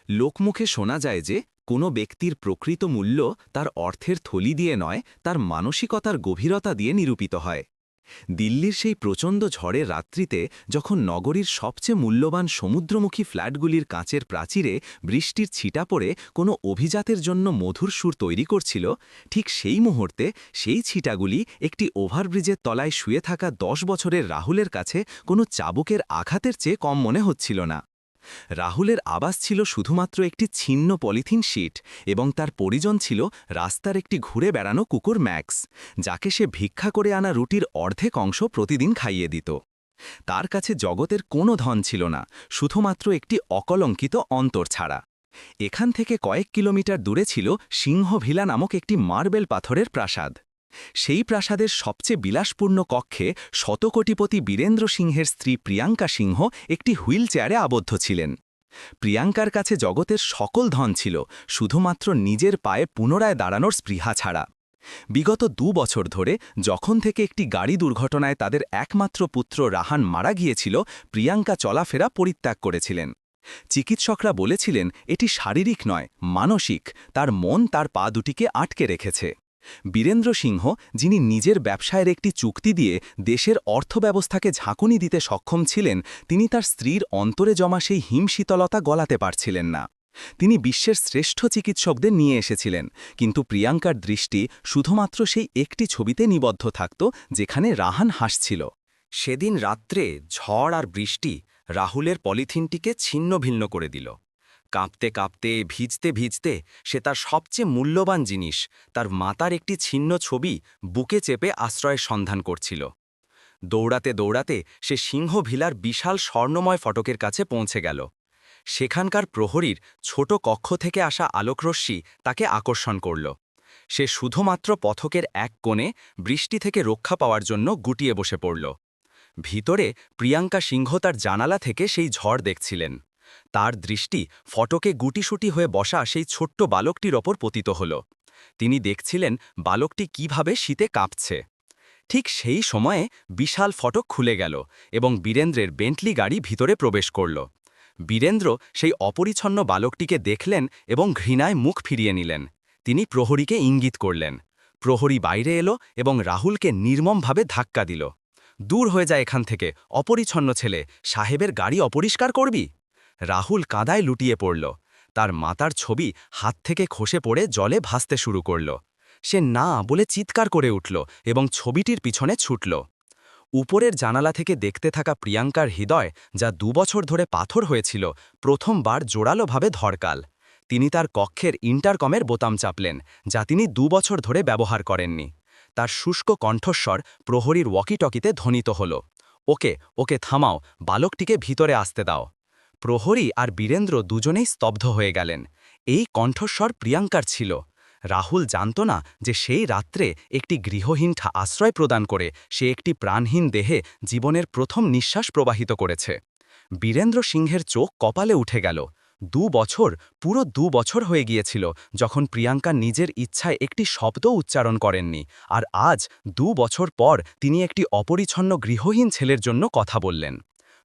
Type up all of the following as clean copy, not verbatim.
লোকমুখে শোনা যায় যে কোনো ব্যক্তির প্রকৃত মূল্য তার অর্থের থলি দিয়ে নয়, তার মানসিকতার গভীরতা দিয়ে নিরূপিত হয়। দিল্লির সেই প্রচণ্ড ঝড়ের রাত্রিতে যখন নগরীর সবচেয়ে মূল্যবান সমুদ্রমুখী ফ্ল্যাটগুলির কাঁচের প্রাচীরে বৃষ্টির ছিটা পড়ে কোনো অভিজাতের জন্য মধুর সুর তৈরি করছিল, ঠিক সেই মুহূর্তে সেই ছিটাগুলি একটি ওভারব্রিজের তলায় শুয়ে থাকা 10 বছরের রাহুলের কাছে কোনো চাবুকের আঘাতের চেয়ে কম মনে হচ্ছিল না। রাহুলের আবাস ছিল শুধুমাত্র একটি ছিন্ন পলিথিন শিট, এবং তার পরিজন ছিল রাস্তার একটি ঘুরে বেড়ানো কুকুর ম্যাক্স, যাকে সে ভিক্ষা করে আনা রুটির অর্ধেক অংশ প্রতিদিন খাইয়ে দিত। তার কাছে জগতের কোনো ধন ছিল না, শুধুমাত্র একটি অকলঙ্কিত অন্তর ছাড়া। এখান থেকে কয়েক কিলোমিটার দূরে ছিল সিংহ ভিলা নামক একটি মার্বেল পাথরের প্রাসাদ। সেই প্রাসাদের সবচেয়ে বিলাসপূর্ণ কক্ষে শতকোটিপতি বীরেন্দ্র সিংহের স্ত্রী প্রিয়াঙ্কা সিংহ একটি হুইল চেয়ারে আবদ্ধ ছিলেন। প্রিয়াঙ্কার কাছে জগতের সকল ধন ছিল, শুধুমাত্র নিজের পায়ে পুনরায় দাঁড়ানোর স্পৃহা ছাড়া। বিগত 2 বছর ধরে যখন থেকে একটি গাড়ি দুর্ঘটনায় তাদের একমাত্র পুত্র রাহান মারা গিয়েছিল, প্রিয়াঙ্কা চলাফেরা পরিত্যাগ করেছিলেন। চিকিৎসকরা বলেছিলেন এটি শারীরিক নয়, মানসিক। তার মন তার পা দুটিকে আটকে রেখেছে। বীরেন্দ্র সিংহ, যিনি নিজের ব্যবসায়ের একটি চুক্তি দিয়ে দেশের অর্থব্যবস্থাকে ঝাঁকুনি দিতে সক্ষম ছিলেন, তিনি তার স্ত্রীর অন্তরে জমা সেই হিমশীতলতা গলাতে পারছিলেন না। তিনি বিশ্বের শ্রেষ্ঠ চিকিৎসকদের নিয়ে এসেছিলেন, কিন্তু প্রিয়াঙ্কার দৃষ্টি শুধুমাত্র সেই একটি ছবিতে নিবদ্ধ থাকত, যেখানে রাহান হাসছিল। সেদিন রাত্রে ঝড় আর বৃষ্টি রাহুলের পলিথিনটিকে ছিন্ন ভিন্ন করে দিল। কাঁপতে কাঁপতে, ভিজতে ভিজতে সে তার সবচেয়ে মূল্যবান জিনিস, তার মাতার একটি ছিন্ন ছবি বুকে চেপে আশ্রয়ের সন্ধান করছিল। দৌড়াতে দৌড়াতে সে সিংহ ভিলার বিশাল স্বর্ণময় ফটকের কাছে পৌঁছে গেল। সেখানকার প্রহরীর ছোট কক্ষ থেকে আসা আলোকরশ্মি তাকে আকর্ষণ করল। সে শুধুমাত্র পথকের এক কোণে বৃষ্টি থেকে রক্ষা পাওয়ার জন্য গুটিয়ে বসে পড়ল। ভিতরে প্রিয়াঙ্কা সিংহ তার জানালা থেকে সেই ঝড় দেখছিলেন। তার দৃষ্টি ফটকে গুটিসুটি হয়ে বসা সেই ছোট্ট বালকটির ওপর পতিত হল। তিনি দেখছিলেন বালকটি কিভাবে শীতে কাঁপছে। ঠিক সেই সময়ে বিশাল ফটক খুলে গেল এবং বীরেন্দ্রের বেন্টলি গাড়ি ভিতরে প্রবেশ করল। বীরেন্দ্র সেই অপরিচ্ছন্ন বালকটিকে দেখলেন এবং ঘৃণায় মুখ ফিরিয়ে নিলেন। তিনি প্রহরীকে ইঙ্গিত করলেন। প্রহরী বাইরে এলো এবং রাহুলকে নির্মমভাবে ধাক্কা দিল। দূর হয়ে যায় এখান থেকে, অপরিচ্ছন্ন ছেলে, সাহেবের গাড়ি অপরিষ্কার করবি? রাহুল কাঁদায় লুটিয়ে পড়ল। তার মাতার ছবি হাত থেকে খসে পড়ে জলে ভাসতে শুরু করল। সে না বলে চিৎকার করে উঠল এবং ছবিটির পিছনে ছুটল। উপরের জানালা থেকে দেখতে থাকা প্রিয়াঙ্কার হৃদয়, যা 2 বছর ধরে পাথর হয়েছিল, প্রথমবার জোরালোভাবে ধড়কাল। তিনি তার কক্ষের ইন্টারকমের বোতাম চাপলেন, যা তিনি 2 বছর ধরে ব্যবহার করেননি। তার শুষ্ক কণ্ঠস্বর প্রহরীর ওয়াকিটকিতে ধ্বনিত হল, ওকে ওকে থামাও, বালকটিকে ভিতরে আসতে দাও। প্রহরী আর বীরেন্দ্র দুজনেই স্তব্ধ হয়ে গেলেন। এই কণ্ঠস্বর প্রিয়াঙ্কার ছিল। রাহুল জানত না যে সেই রাত্রে একটি গৃহহীন আশ্রয় প্রদান করে সে একটি প্রাণহীন দেহে জীবনের প্রথম নিঃশ্বাস প্রবাহিত করেছে। বীরেন্দ্র সিংহের চোখ কপালে উঠে গেল। 2 বছর, পুরো 2 বছর হয়ে গিয়েছিল যখন প্রিয়াঙ্কা নিজের ইচ্ছায় একটি শব্দ উচ্চারণ করেননি, আর আজ 2 বছর পর তিনি একটি অপরিচ্ছন্ন গৃহহীন ছেলের জন্য কথা বললেন।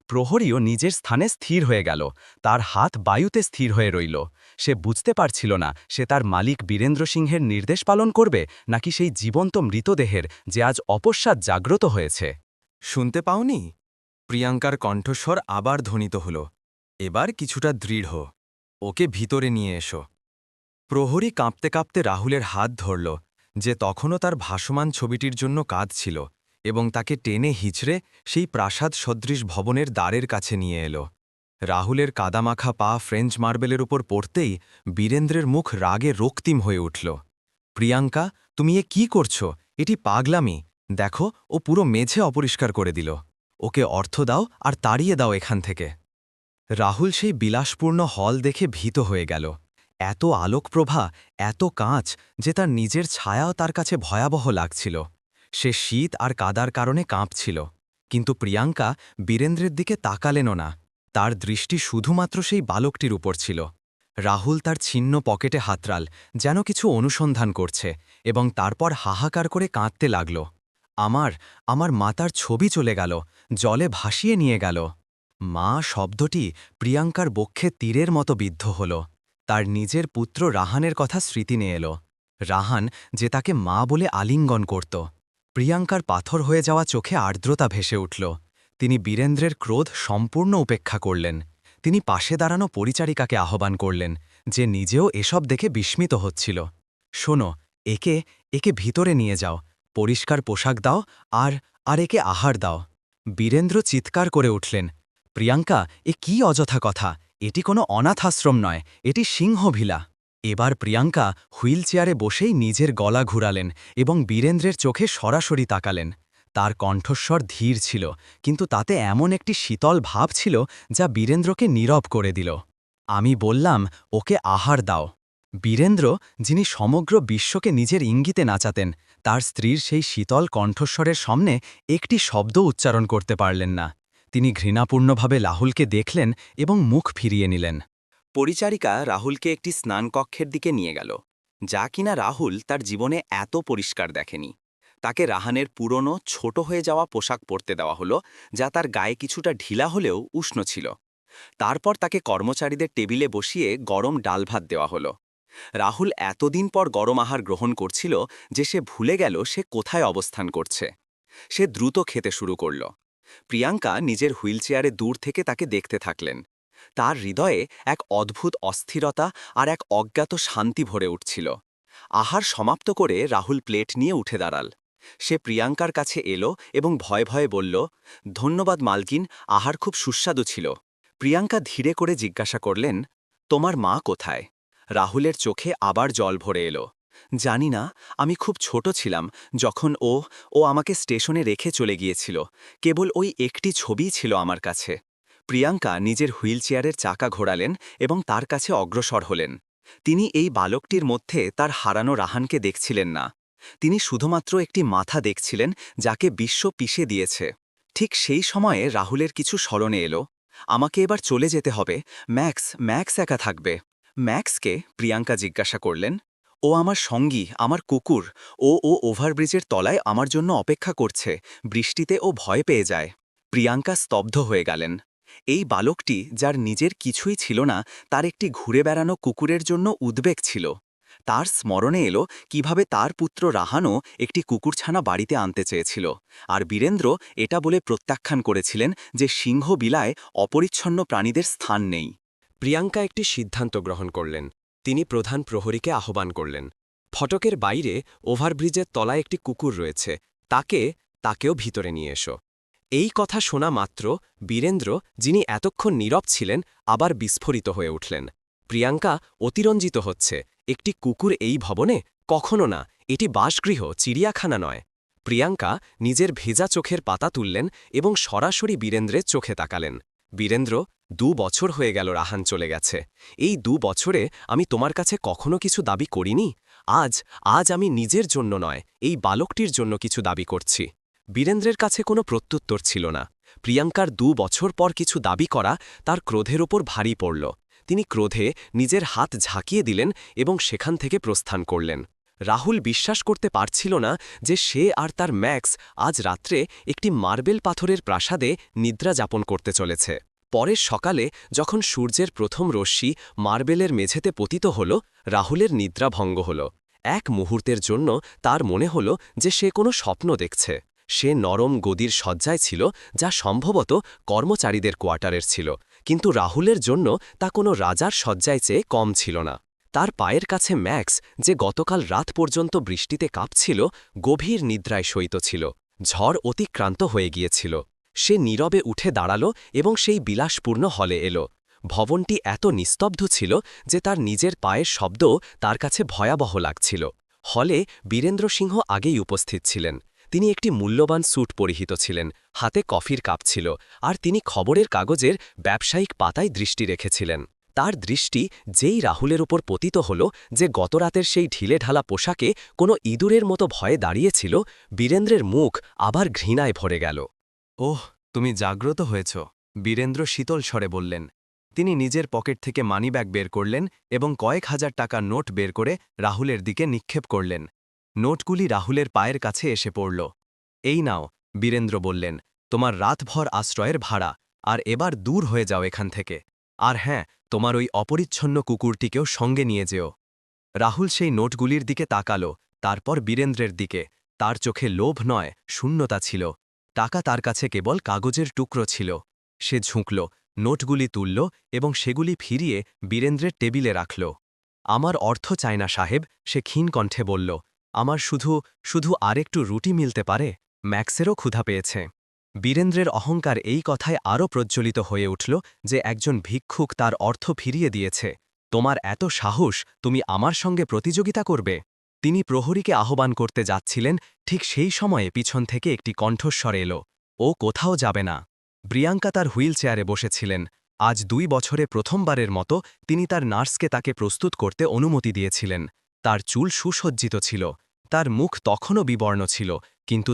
প্রহরীও নিজের স্থানে স্থির হয়ে গেল। তার হাত বায়ুতে স্থির হয়ে রইল। সে বুঝতে পারছিল না সে তার মালিক বীরেন্দ্র সিংহের নির্দেশ পালন করবে, নাকি সেই জীবন্ত মৃতদেহের যে আজ অপশ্চাৎ জাগ্রত হয়েছে। শুনতে পাওনি? প্রিয়াঙ্কার কণ্ঠস্বর আবার ধ্বনিত হল, এবার কিছুটা দৃঢ়। ওকে ভিতরে নিয়ে এসো। প্রহরী কাঁপতে কাঁপতে রাহুলের হাত ধরল, যে তখনও তার ভাসমান ছবিটির জন্য কাঁদছিল, এবং তাকে টেনে হিচড়ে সেই প্রাসাদ সদৃশ ভবনের দ্বারের কাছে নিয়ে এলো। রাহুলের কাদামাখা পা ফ্রেঞ্চ মার্বেলের উপর পড়তেই বীরেন্দ্রের মুখ রাগে রক্তিম হয়ে উঠল। প্রিয়াঙ্কা, তুমি এ কি করছো? এটি পাগলামি। দেখো, ও পুরো মেঝে অপরিষ্কার করে দিল। ওকে অর্থ দাও আর তাড়িয়ে দাও এখান থেকে। রাহুল সেই বিলাসপূর্ণ হল দেখে ভীত হয়ে গেল। এত আলোকপ্রভা, এত কাঁচ, যে তার নিজের ছায়াও তার কাছে ভয়াবহ লাগছিল। সে শীত আর কাদার কারণে কাঁপছিল, কিন্তু প্রিয়াঙ্কা বীরেন্দ্রের দিকে তাকালেনও না। তার দৃষ্টি শুধুমাত্র সেই বালকটির উপর ছিল। রাহুল তার ছিন্ন পকেটে হাতড়াল, যেন কিছু অনুসন্ধান করছে, এবং তারপর হাহাকার করে কাঁদতে লাগল। আমার মাতার ছবি চলে গেল, জলে ভাসিয়ে নিয়ে গেল। মা শব্দটি প্রিয়াঙ্কার বক্ষে তীরের মতো বিদ্ধ হল। তার নিজের পুত্র রাহানের কথা স্মৃতি নিয়ে এলো। রাহান যে তাকে মা বলে আলিঙ্গন করত। প্রিয়াঙ্কার পাথর হয়ে যাওয়া চোখে আর্দ্রতা ভেসে উঠল। তিনি বীরেন্দ্রের ক্রোধ সম্পূর্ণ উপেক্ষা করলেন। তিনি পাশে দাঁড়ানো পরিচারিকাকে আহ্বান করলেন, যে নিজেও এসব দেখে বিস্মিত হচ্ছিল। শোনো, একে একে ভিতরে নিয়ে যাও, পরিষ্কার পোশাক দাও, আর একে আহার দাও। বীরেন্দ্র চিৎকার করে উঠলেন, প্রিয়াঙ্কা, এ কি অযথা কথা! এটি কোনো অনাথাশ্রম নয়, এটি সিংহভিলা। এবার প্রিয়াঙ্কা হুইল চেয়ারে বসেই নিজের গলা ঘুরালেন এবং বীরেন্দ্রের চোখে সরাসরি তাকালেন। তার কণ্ঠস্বর ধীর ছিল, কিন্তু তাতে এমন একটি শীতল ভাব ছিল যা বীরেন্দ্রকে নীরব করে দিল। আমি বললাম, ওকে আহার দাও। বীরেন্দ্র, যিনি সমগ্র বিশ্বকে নিজের ইঙ্গিতে নাচাতেন, তার স্ত্রীর সেই শীতল কণ্ঠস্বরের সামনে একটি শব্দ উচ্চারণ করতে পারলেন না। তিনি ঘৃণাপূর্ণভাবে রাহুলকে দেখলেন এবং মুখ ফিরিয়ে নিলেন। পরিচারিকা রাহুলকে একটি স্নানকক্ষের দিকে নিয়ে গেল, যা কিনা রাহুল তার জীবনে এত পরিষ্কার দেখেনি। তাকে রাহানের পুরনো ছোট হয়ে যাওয়া পোশাক পরতে দেওয়া হলো, যা তার গায়ে কিছুটা ঢিলা হলেও উষ্ণ ছিল। তারপর তাকে কর্মচারীদের টেবিলে বসিয়ে গরম ডাল ভাত দেওয়া হলো। রাহুল এতদিন পর গরম আহার গ্রহণ করছিল যে সে ভুলে গেল সে কোথায় অবস্থান করছে। সে দ্রুত খেতে শুরু করল। প্রিয়াঙ্কা নিজের হুইলচেয়ারে দূর থেকে তাকে দেখতে থাকলেন। তার হৃদয়ে এক অদ্ভুত অস্থিরতা আর এক অজ্ঞাত শান্তি ভরে উঠছিল। আহার সমাপ্ত করে রাহুল প্লেট নিয়ে উঠে দাঁড়াল। সে প্রিয়াঙ্কার কাছে এলো এবং ভয়ে ভয়ে বলল, ধন্যবাদ মালকিন, আহার খুব সুস্বাদু ছিল। প্রিয়াঙ্কা ধীরে করে জিজ্ঞাসা করলেন, তোমার মা কোথায়? রাহুলের চোখে আবার জল ভরে এলো। জানি না, আমি খুব ছোট ছিলাম যখন ও আমাকে স্টেশনে রেখে চলে গিয়েছিল। কেবল ওই একটি ছবিই ছিল আমার কাছে। প্রিয়াঙ্কা নিজের হুইলচেয়ারের চাকা ঘোরালেন এবং তার কাছে অগ্রসর হলেন। তিনি এই বালকটির মধ্যে তার হারানো রাহানকে দেখছিলেন না। তিনি শুধুমাত্র একটি মাথা দেখছিলেন যাকে বিশ্ব পিষে দিয়েছে। ঠিক সেই সময়ে রাহুলের কিছু স্মরণে এলো। আমাকে এবার চলে যেতে হবে। ম্যাক্স একা থাকবে। ম্যাক্সকে? প্রিয়াঙ্কা জিজ্ঞাসা করলেন। ও আমার সঙ্গী, আমার কুকুর। ও ওভারব্রিজের তলায় আমার জন্য অপেক্ষা করছে। বৃষ্টিতে ও ভয় পেয়ে যায়। প্রিয়াঙ্কা স্তব্ধ হয়ে গেলেন। এই বালকটি, যার নিজের কিছুই ছিল না, তার একটি ঘুরে বেড়ানো কুকুরের জন্য উদ্বেগ ছিল। তার স্মরণে এলো কিভাবে তার পুত্র রাহানও একটি কুকুরছানা বাড়িতে আনতে চেয়েছিল, আর বীরেন্দ্র এটা বলে প্রত্যাখ্যান করেছিলেন যে সিংহ বিলায় অপরিচ্ছন্ন প্রাণীদের স্থান নেই। প্রিয়াঙ্কা একটি সিদ্ধান্ত গ্রহণ করলেন। তিনি প্রধান প্রহরীকে আহ্বান করলেন। ফটকের বাইরে ওভারব্রিজের তলায় একটি কুকুর রয়েছে, তাকেও ভিতরে নিয়ে এসো। এই কথা শোনা মাত্র বীরেন্দ্র, যিনি এতক্ষণ নীরব ছিলেন, আবার বিস্ফোরিত হয়ে উঠলেন। প্রিয়াঙ্কা অতিরঞ্জিত হচ্ছে। একটি কুকুর এই ভবনে? কখনো না, এটি বাসগৃহ, চিড়িয়াখানা নয়। প্রিয়াঙ্কা নিজের ভেজা চোখের পাতা তুললেন এবং সরাসরি বীরেন্দ্রের চোখে তাকালেন। বীরেন্দ্র, 2 বছর হয়ে গেল রাহান চলে গেছে। এই 2 বছরে আমি তোমার কাছে কখনো কিছু দাবি করিনি। আজ আমি নিজের জন্য নয়, এই বালকটির জন্য কিছু দাবি করছি। বীরেন্দ্রের কাছে কোনো প্রত্যুত্তর ছিল না। প্রিয়াঙ্কার 2 বছর পর কিছু দাবি করা তার ক্রোধের ওপর ভারী পড়ল। তিনি ক্রোধে নিজের হাত ঝাঁকিয়ে দিলেন এবং সেখান থেকে প্রস্থান করলেন। রাহুল বিশ্বাস করতে পারছিল না যে সে আর তার ম্যাক্স আজ রাত্রে একটি মার্বেল পাথরের প্রাসাদে নিদ্রা যাপন করতে চলেছে। পরের সকালে যখন সূর্যের প্রথম রশ্মি মার্বেলের মেঝেতে পতিত হল, রাহুলের নিদ্রা ভঙ্গ হল। এক মুহূর্তের জন্য তার মনে হল যে সে কোনো স্বপ্ন দেখছে। সে নরম গদির শয্যায় ছিল, যা সম্ভবত কর্মচারীদের কোয়ার্টারের ছিল, কিন্তু রাহুলের জন্য তা কোনো রাজার শয্যায় চেয়ে কম ছিল না। তার পায়ের কাছে ম্যাক্স, যে গতকাল রাত পর্যন্ত বৃষ্টিতে কাঁপছিল, গভীর নিদ্রায় শয়িত ছিল। ঝড় অতিক্রান্ত হয়ে গিয়েছিল। সে নীরবে উঠে দাঁড়াল এবং সেই বিলাসপূর্ণ হলে এলো। ভবনটি এত নিস্তব্ধ ছিল যে তার নিজের পায়ের শব্দও তার কাছে ভয়াবহ লাগছিল। হলে বীরেন্দ্র সিংহ আগেই উপস্থিত ছিলেন। তিনি একটি মূল্যবান স্যুট পরিহিত ছিলেন, হাতে কফির কাপ ছিল, আর তিনি খবরের কাগজের ব্যবসায়িক পাতায় দৃষ্টি রেখেছিলেন। তার দৃষ্টি যেই রাহুলের উপর পতিত হল, যে গতরাতের সেই ঢিলেঢালা পোশাকে কোনো ইঁদুরের মতো ভয়ে দাঁড়িয়েছিল, বীরেন্দ্রের মুখ আবার ঘৃণায় ভরে গেল। ওহ, তুমি জাগ্রত হয়েছ, বীরেন্দ্র শীতল স্বরে বললেন। তিনি নিজের পকেট থেকে মানিব্যাগ বের করলেন এবং কয়েক হাজার টাকার নোট বের করে রাহুলের দিকে নিক্ষেপ করলেন। নোটগুলি রাহুলের পায়ের কাছে এসে পড়ল। এই নাও, বীরেন্দ্র বললেন, তোমার রাতভর আশ্রয়ের ভাড়া। আর এবার দূর হয়ে যাও এখান থেকে। আর হ্যাঁ, তোমার ওই অপরিচ্ছন্ন কুকুরটিকেও সঙ্গে নিয়ে যেও। রাহুল সেই নোটগুলির দিকে তাকালো, তারপর বীরেন্দ্রের দিকে। তার চোখে লোভ নয়, শূন্যতা ছিল। টাকা তার কাছে কেবল কাগজের টুকরো ছিল। সে ঝুঁকল, নোটগুলি তুলল এবং সেগুলি ফিরিয়ে বীরেন্দ্রের টেবিলে রাখল। আমার অর্থ চাই না সাহেব, সে ক্ষীণ কণ্ঠে বলল। আমার শুধু আরেকটু রুটি মিলতে পারে। ম্যাক্সেরও ক্ষুধা পেয়েছে। বীরেন্দ্রের অহংকার এই কথায় আরও প্রজ্বলিত হয়ে উঠল যে একজন ভিক্ষুক তার অর্থ ফিরিয়ে দিয়েছে। তোমার এত সাহস, তুমি আমার সঙ্গে প্রতিযোগিতা করবে? তিনি প্রহরীকে আহ্বান করতে যাচ্ছিলেন, ঠিক সেই সময়ে পিছন থেকে একটি কণ্ঠস্বর এলো। ও কোথাও যাবে না। প্রিয়াঙ্কা তার হুইল চেয়ারে বসেছিলেন। আজ 2 বছরে প্রথমবারের মতো তিনি তার নার্সকে তাকে প্রস্তুত করতে অনুমতি দিয়েছিলেন। তার চুল সুসজ্জিত ছিল। তার মুখ তখনও বিবর্ণ ছিল, কিন্তু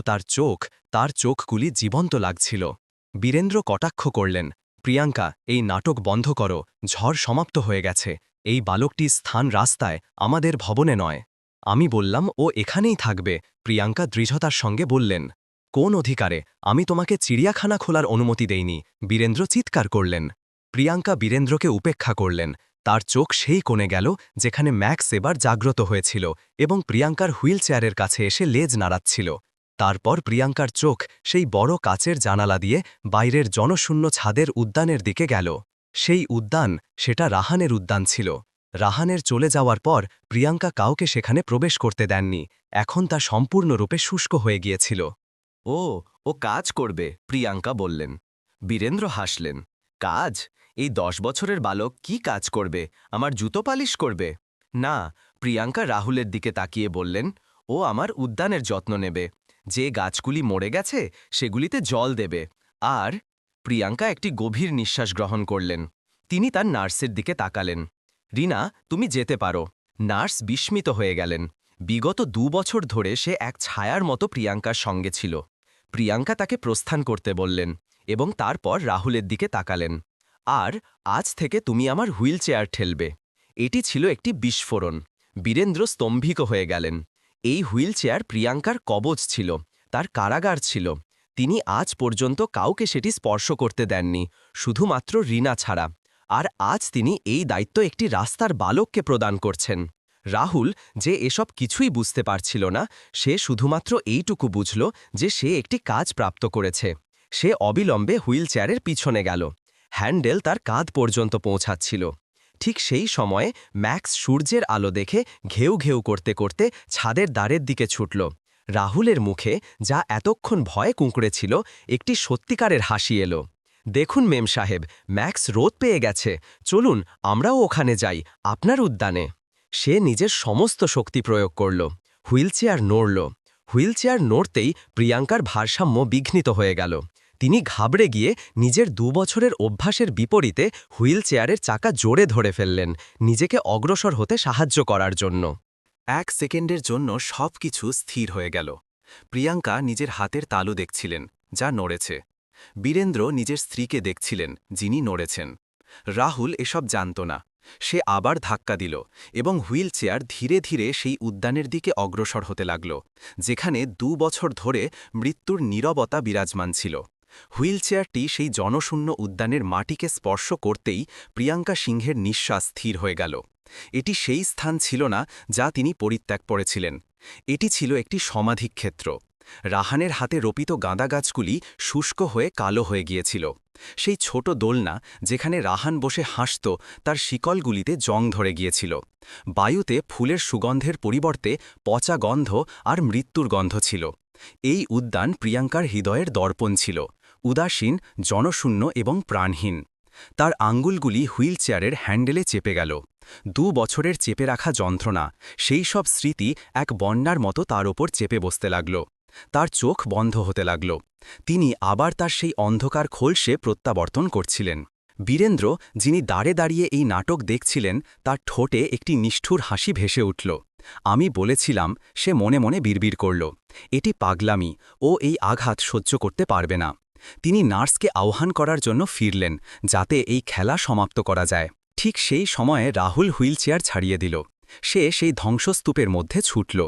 তার চোখগুলি জীবন্ত লাগছিল। বীরেন্দ্র কটাক্ষ করলেন, প্রিয়াঙ্কা, এই নাটক বন্ধ করো, ঝড় সমাপ্ত হয়ে গেছে। এই বালকটির স্থান রাস্তায়, আমাদের ভবনে নয়। আমি বললাম ও এখানেই থাকবে। প্রিয়াঙ্কা দৃঢ়তার সঙ্গে বললেন, কোন অধিকারে? আমি তোমাকে চিড়িয়াখানা খোলার অনুমতি দেইনি। বীরেন্দ্র চিৎকার করলেন। প্রিয়াঙ্কা বীরেন্দ্রকে উপেক্ষা করলেন। তার চোখ সেই কোণে গেল যেখানে ম্যাক্স এবার জাগ্রত হয়েছিল এবং প্রিয়াঙ্কার হুইল চেয়ারের কাছে এসে লেজ নাড়াচ্ছিল। তারপর প্রিয়াঙ্কার চোখ সেই বড় কাচের জানালা দিয়ে বাইরের জনশূন্য ছাদের উদ্যানের দিকে গেল। সেই উদ্যান, সেটা রাহানের উদ্যান ছিল। রাহানের চলে যাওয়ার পর প্রিয়াঙ্কা কাউকে সেখানে প্রবেশ করতে দেননি। এখন তা সম্পূর্ণরূপে শুষ্ক হয়ে গিয়েছিল। ও কাজ করবে, প্রিয়াঙ্কা বললেন। বীরেন্দ্র হাসলেন। কাজ? এই 10 বছরের বালক কি কাজ করবে? আমার জুতো পালিশ করবে? না, প্রিয়াঙ্কা রাহুলের দিকে তাকিয়ে বললেন, ও আমার উদ্যানের যত্ন নেবে। যে গাছগুলি মরে গেছে সেগুলিতে জল দেবে। আর প্রিয়াঙ্কা একটি গভীর নিঃশ্বাস গ্রহণ করলেন। তিনি তার নার্সের দিকে তাকালেন। রিনা, তুমি যেতে পারো। নার্স বিস্মিত হয়ে গেলেন। বিগত 2 বছর ধরে সে এক ছায়ার মতো প্রিয়াঙ্কার সঙ্গে ছিল। প্রিয়াঙ্কা তাকে প্রস্থান করতে বললেন এবং তারপর রাহুলের দিকে তাকালেন। আর আজ থেকে তুমি আমার হুইল চেয়ার ঠেলবে। এটি ছিল একটি বিস্ফোরণ। বীরেন্দ্র স্তম্ভিত হয়ে গেলেন। এই হুইল চেয়ার প্রিয়াঙ্কার কবচ ছিল, তার কারাগার ছিল। তিনি আজ পর্যন্ত কাউকে সেটি স্পর্শ করতে দেননি, শুধুমাত্র রিনা ছাড়া। আর আজ তিনি এই দায়িত্ব একটি রাস্তার বালককে প্রদান করছেন। রাহুল, যে এসব কিছুই বুঝতে পারছিল না, সে শুধুমাত্র এইটুকু বুঝল যে সে একটি কাজ প্রাপ্ত করেছে। সে অবিলম্বে হুইল চেয়ারের পিছনে গেল। হ্যান্ডেল তার কাঁধ পর্যন্ত পৌঁছাচ্ছিল। ঠিক সেই সময়ে ম্যাক্স সূর্যের আলো দেখে ঘেউ ঘেউ করতে করতে ছাদের দ্বারের দিকে ছুটল। রাহুলের মুখে, যা এতক্ষণ ভয়ে কুঁকড়েছিল, একটি সত্যিকারের হাসি এলো। দেখুন মেম সাহেব, ম্যাক্স রোদ পেয়ে গেছে। চলুন, আমরাও ওখানে যাই, আপনার উদ্যানে। সে নিজের সমস্ত শক্তি প্রয়োগ করল। হুইলচেয়ার নড়ল। হুইলচেয়ার নড়তেই প্রিয়াঙ্কার ভারসাম্য বিঘ্নিত হয়ে গেল। তিনি ঘাবড়ে গিয়ে নিজের 2 বছরের অভ্যাসের বিপরীতে হুইল চেয়ারের চাকা জোরে ধরে ফেললেন, নিজেকে অগ্রসর হতে সাহায্য করার জন্য। 1 সেকেন্ডের জন্য সব কিছু স্থির হয়ে গেল। প্রিয়াঙ্কা নিজের হাতের তালু দেখছিলেন, যা নড়েছে। বীরেন্দ্র নিজের স্ত্রীকে দেখছিলেন, যিনি নড়েছেন। রাহুল এসব জানত না। সে আবার ধাক্কা দিল এবং হুইল চেয়ার ধীরে ধীরে সেই উদ্যানের দিকে অগ্রসর হতে লাগল, যেখানে 2 বছর ধরে মৃত্যুর নীরবতা বিরাজমান ছিল। হুইল চেয়ারটি সেই জনশূন্য উদ্যানের মাটিকে স্পর্শ করতেই প্রিয়াঙ্কা সিংহের নিঃশ্বাস স্থির হয়ে গেল। এটি সেই স্থান ছিল না যা তিনি পরিত্যাগ করেছিলেন। এটি ছিল একটি সমাধিক্ষেত্র। রাহানের হাতে রোপিত গাঁদা গাছগুলি শুষ্ক হয়ে কালো হয়ে গিয়েছিল। সেই ছোট দোলনা, যেখানে রাহান বসে হাসত, তার শিকলগুলিতে জং ধরে গিয়েছিল। বায়ুতে ফুলের সুগন্ধের পরিবর্তে পচা গন্ধ আর মৃত্যুর গন্ধ ছিল। এই উদ্যান প্রিয়াঙ্কার হৃদয়ের দর্পণ ছিল, উদাসীন, জনশূন্য এবং প্রাণহীন। তার আঙ্গুলগুলি হুইল চেয়ারের হ্যান্ডেলে চেপে গেল। 2 বছরের চেপে রাখা যন্ত্রণা, সেই সব স্মৃতি এক বন্যার মতো তার ওপর চেপে বসতে লাগল। তার চোখ বন্ধ হতে লাগল। তিনি আবার তার সেই অন্ধকার খোলসে প্রত্যাবর্তন করছিলেন। বীরেন্দ্র, যিনি দাঁড়ে দাঁড়িয়ে এই নাটক দেখছিলেন, তার ঠোঁটে একটি নিষ্ঠুর হাসি ভেসে উঠল। আমি বলেছিলাম, সে মনে মনে বিড়বিড় করল। এটি পাগলামি, ও এই আঘাত সহ্য করতে পারবে না। তিনি নার্সকে আহ্বান করার জন্য ফিরলেন, যাতে এই খেলা সমাপ্ত করা যায়। ঠিক সেই সময়ে রাহুল হুইল চেয়ার ছাড়িয়ে দিল। সে সেই ধ্বংসস্তূপের মধ্যে ছুটল।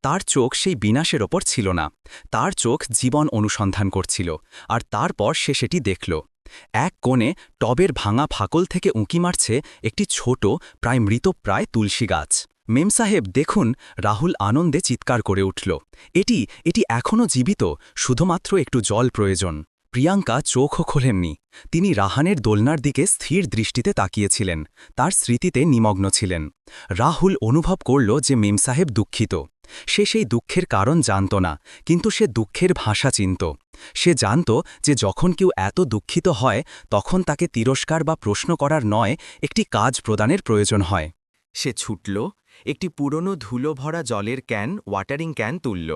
তার চোখ সেই বিনাশের ওপর ছিল না। তার চোখ জীবন অনুসন্ধান করছিল, আর তারপর সে সেটি দেখল। এক কোণে টবের ভাঙা ফাকল থেকে উঁকি মারছে একটি ছোট প্রায় মৃতপ্রায় তুলসী গাছ। মেম সাহেব দেখুন, রাহুল আনন্দে চিৎকার করে উঠল। এটি এখনও জীবিত, শুধুমাত্র একটু জল প্রয়োজন। প্রিয়াঙ্কা চোখও খোলেননি। তিনি রাহানের দোলনার দিকে স্থির দৃষ্টিতে তাকিয়েছিলেন, তার স্মৃতিতে নিমগ্ন ছিলেন। রাহুল অনুভব করল যে মেম সাহেব দুঃখিত। সে সেই দুঃখের কারণ জানত না, কিন্তু সে দুঃখের ভাষা চিনত। সে জানত যে যখন কেউ এত দুঃখিত হয়, তখন তাকে তিরস্কার বা প্রশ্ন করার নয়, একটি কাজ প্রদানের প্রয়োজন হয়। সে ছুটল, একটি পুরনো ধুলো ভরা জলের ওয়াটারিং ক্যান তুলল।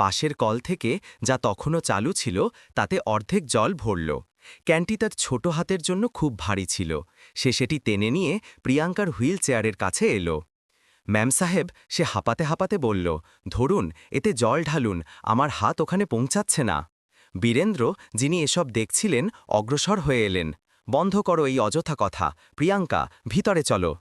পাশের কল থেকে, যা তখনও চালু ছিল, তাতে অর্ধেক জল ভরল। ক্যানটি তার ছোট হাতের জন্য খুব ভারী ছিল। সে সেটি টেনে নিয়ে প্রিয়াঙ্কার হুইল চেয়ারের কাছে এলো। ম্যাম সাহেব, সে হাঁপাতে হাঁপাতে বলল, ধরুন, এতে জল ঢালুন, আমার হাত ওখানে পৌঁছাচ্ছে না। বীরেন্দ্র, যিনি এসব দেখছিলেন, অগ্রসর হয়ে এলেন। বন্ধ করো এই অযথা কথা, প্রিয়াঙ্কা, ভিতরে চলো।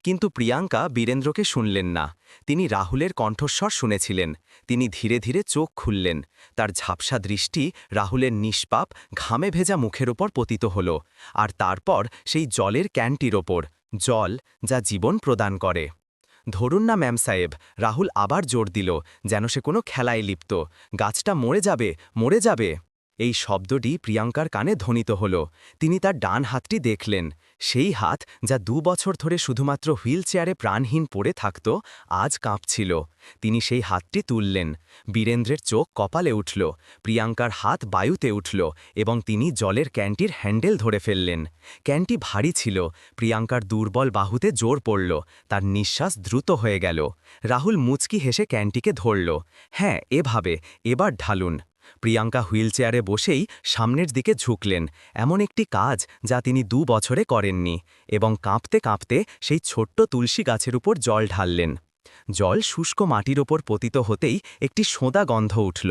কিন্তু প্রিয়াঙ্কা বীরেন্দ্রকে শুনলেন না। তিনি রাহুলের কণ্ঠস্বর শুনেছিলেন। তিনি ধীরে ধীরে চোখ খুললেন। তার ঝাপসা দৃষ্টি রাহুলের নিষ্পাপ, ঘামে ভেজা মুখের ওপর পতিত হল, আর তারপর সেই জলের ক্যানটির ওপর, জল যা জীবন প্রদান করে। ধরুন না ম্যাম সাহেব, রাহুল আবার জোর দিল, যেন সে কোনো খেলায় লিপ্ত। গাছটা মরে যাবে, মরে যাবে। এই শব্দটি প্রিয়াঙ্কার কানে ধ্বনিত হল। তিনি তার ডান হাতটি দেখলেন। সেই হাত, যা 2 বছর ধরে শুধুমাত্র হুইল চেয়ারে প্রাণহীন পড়ে থাকত, আজ কাঁপছিল। তিনি সেই হাতটি তুললেন। বীরেন্দ্রের চোখ কপালে উঠল। প্রিয়াঙ্কার হাত বায়ুতে উঠল, এবং তিনি জলের ক্যানটির হ্যান্ডেল ধরে ফেললেন। ক্যানটি ভারী ছিল। প্রিয়াঙ্কার দুর্বল বাহুতে জোর পড়ল। তার নিঃশ্বাস দ্রুত হয়ে গেল। রাহুল মুচকি হেসে ক্যানটিকে ধরল। হ্যাঁ, এভাবে, এবার ঢালুন। প্রিয়াঙ্কা হুইল চেয়ারে বসেই সামনের দিকে ঝুঁকলেন, এমন একটি কাজ যা তিনি 2 বছরে করেননি, এবং কাঁপতে কাঁপতে সেই ছোট্ট তুলসী গাছের উপর জল ঢাললেন। জল শুষ্ক মাটির ওপর পতিত হতেই একটি সোঁদা গন্ধ উঠল।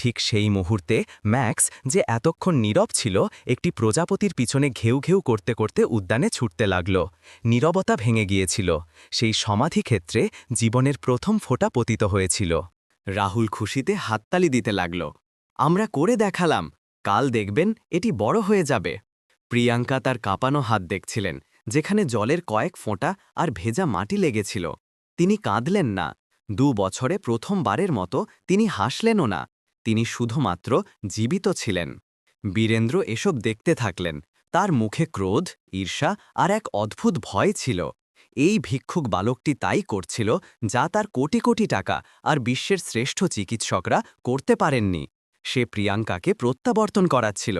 ঠিক সেই মুহূর্তে ম্যাক্স, যে এতক্ষণ নীরব ছিল, একটি প্রজাপতির পিছনে ঘেউ ঘেউ করতে করতে উদ্যানে ছুটতে লাগল। নীরবতা ভেঙে গিয়েছিল। সেই সমাধিক্ষেত্রে জীবনের প্রথম ফোঁটা পতিত হয়েছিল। রাহুল খুশিতে হাততালি দিতে লাগল। আমরা করে দেখালাম, কাল দেখবেন এটি বড় হয়ে যাবে। প্রিয়াঙ্কা তার কাঁপানো হাত দেখছিলেন, যেখানে জলের কয়েক ফোঁটা আর ভেজা মাটি লেগেছিল। তিনি কাঁদলেন না। 2 বছরে প্রথমবারের মতো তিনি হাসলেনও না। তিনি শুধুমাত্র জীবিত ছিলেন। বীরেন্দ্র এসব দেখতে থাকলেন। তার মুখে ক্রোধ, ঈর্ষা আর এক অদ্ভুত ভয় ছিল। এই ভিক্ষুক বালকটি তাই করছিল, যা তার কোটি কোটি টাকা আর বিশ্বের শ্রেষ্ঠ চিকিৎসকরা করতে পারেননি। সে প্রিয়াঙ্কাকে প্রত্যাবর্তন করাচ্ছিল।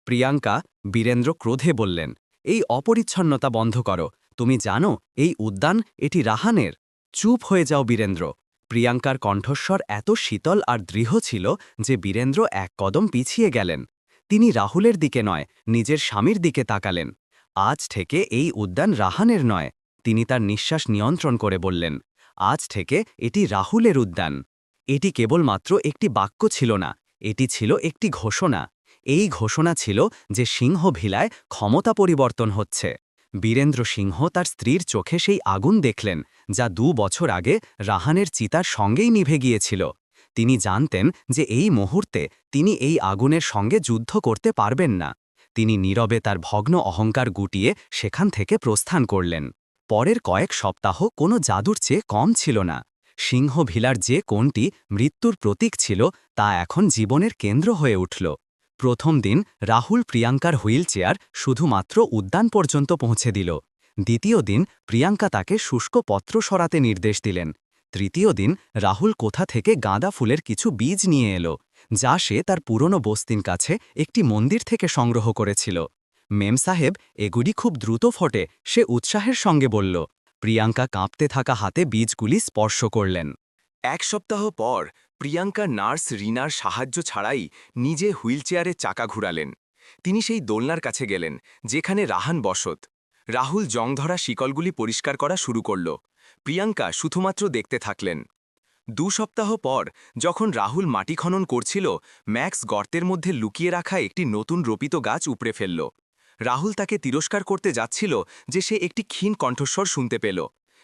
প্রিয়াঙ্কা, বীরেন্দ্র ক্রোধে বললেন, এই অপরিচ্ছন্নতা বন্ধ করো। তুমি জানো, এই উদ্যান, এটি রাহানের। চুপ হয়ে যাও বীরেন্দ্র। প্রিয়াঙ্কার কণ্ঠস্বর এত শীতল আর দৃঢ় ছিল যে বীরেন্দ্র এক কদম পিছিয়ে গেলেন। তিনি রাহুলের দিকে নয়, নিজের স্বামীর দিকে তাকালেন। আজ থেকে এই উদ্যান রাহানের নয়। তিনি তার নিঃশ্বাস নিয়ন্ত্রণ করে বললেন, আজ থেকে এটি রাহুলের উদ্যান। এটি কেবলমাত্র একটি বাক্য ছিল না, এটি ছিল একটি ঘোষণা। এই ঘোষণা ছিল যে সিংহ ভিলায় ক্ষমতা পরিবর্তন হচ্ছে। বীরেন্দ্র সিংহ তার স্ত্রীর চোখে সেই আগুন দেখলেন, যা 2 বছর আগে রাহানের চিতার সঙ্গেই নিভে গিয়েছিল। তিনি জানতেন যে এই মুহূর্তে তিনি এই আগুনের সঙ্গে যুদ্ধ করতে পারবেন না। তিনি নীরবে তার ভগ্ন অহংকার গুটিয়ে সেখান থেকে প্রস্থান করলেন। পরের কয়েক সপ্তাহ কোনো জাদুর চেয়ে কম ছিল না। সিংহ ভিলার যে কোণটি মৃত্যুর প্রতীক ছিল, তা এখন জীবনের কেন্দ্র হয়ে উঠল। প্রথম দিন রাহুল প্রিয়াঙ্কার হুইল চেয়ার শুধুমাত্র উদ্যান পর্যন্ত পৌঁছে দিল। দ্বিতীয় দিন প্রিয়াঙ্কা তাকে শুষ্ক পত্র সরাতে নির্দেশ দিলেন। তৃতীয় দিন রাহুল কোথা থেকে গাঁদা ফুলের কিছু বীজ নিয়ে এলো, যা সে তার পুরনো বস্তির কাছে একটি মন্দির থেকে সংগ্রহ করেছিল। মেম সাহেব, এগুলি খুব দ্রুত ফোটে, সে উৎসাহের সঙ্গে বলল। প্রিয়াঙ্কা কাঁপতে থাকা হাতে বীজগুলি স্পর্শ করলেন। 1 সপ্তাহ পর প্রিয়াঙ্কা নার্স রিনার সাহায্য ছাড়াই নিজে হুইলচেয়ারে চাকা ঘুরালেন। তিনি সেই দোলনার কাছে গেলেন, যেখানে রাহান বসত। রাহুল জংধরা শিকলগুলি পরিষ্কার করা শুরু করল। প্রিয়াঙ্কা শুধুমাত্র দেখতে থাকলেন। 2 সপ্তাহ পর, যখন রাহুল মাটি খনন করছিল, ম্যাক্স গর্তের মধ্যে লুকিয়ে রাখা একটি নতুন রোপিত গাছ উপড়ে ফেলল। রাহুল তাকে তিরস্কার করতে যাচ্ছিল যে সে একটি ক্ষীণ কণ্ঠস্বর শুনতে পেল।